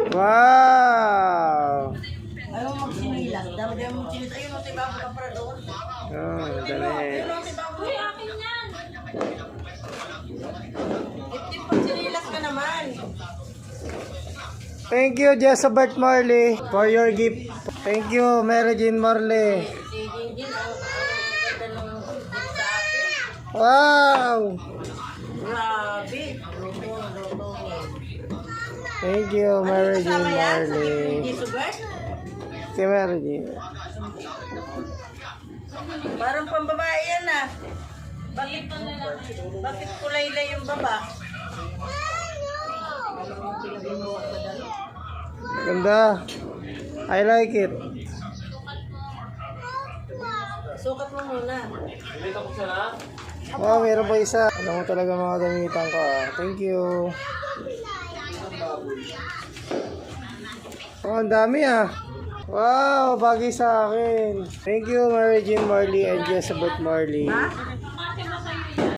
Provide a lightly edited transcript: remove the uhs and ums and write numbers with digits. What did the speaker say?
Wow! Ayaw magsinilas. Dami mo magsinis. Ayun, no, tiba ka para doon. Oh, dali. Ayun, no, tiba ko. Uy, akin yan. Ito, pagsinilas ka naman. Thank you, Jessabert Marley, for your gift. Thank you, Mary Jean Marley. Si Jinjin, ang ganda ng gift sa akin. Wow! Grabe. Lutong. Thank you, Mary Jean Kasama yan sa Marley. gift ni Sugar? Si Mary Jean. Parang pambabae yan ah. Bakit kulay-lay yung baba? Ganda. I like it. Sukat mo muna. Oh, meron pa isa. Alam mo talaga mga gamitan ko. Thank you. Oh, ang dami ah. Wow, bagay sa akin. Thank you, Mary Jean Marley and Jessabert Marley. Ha?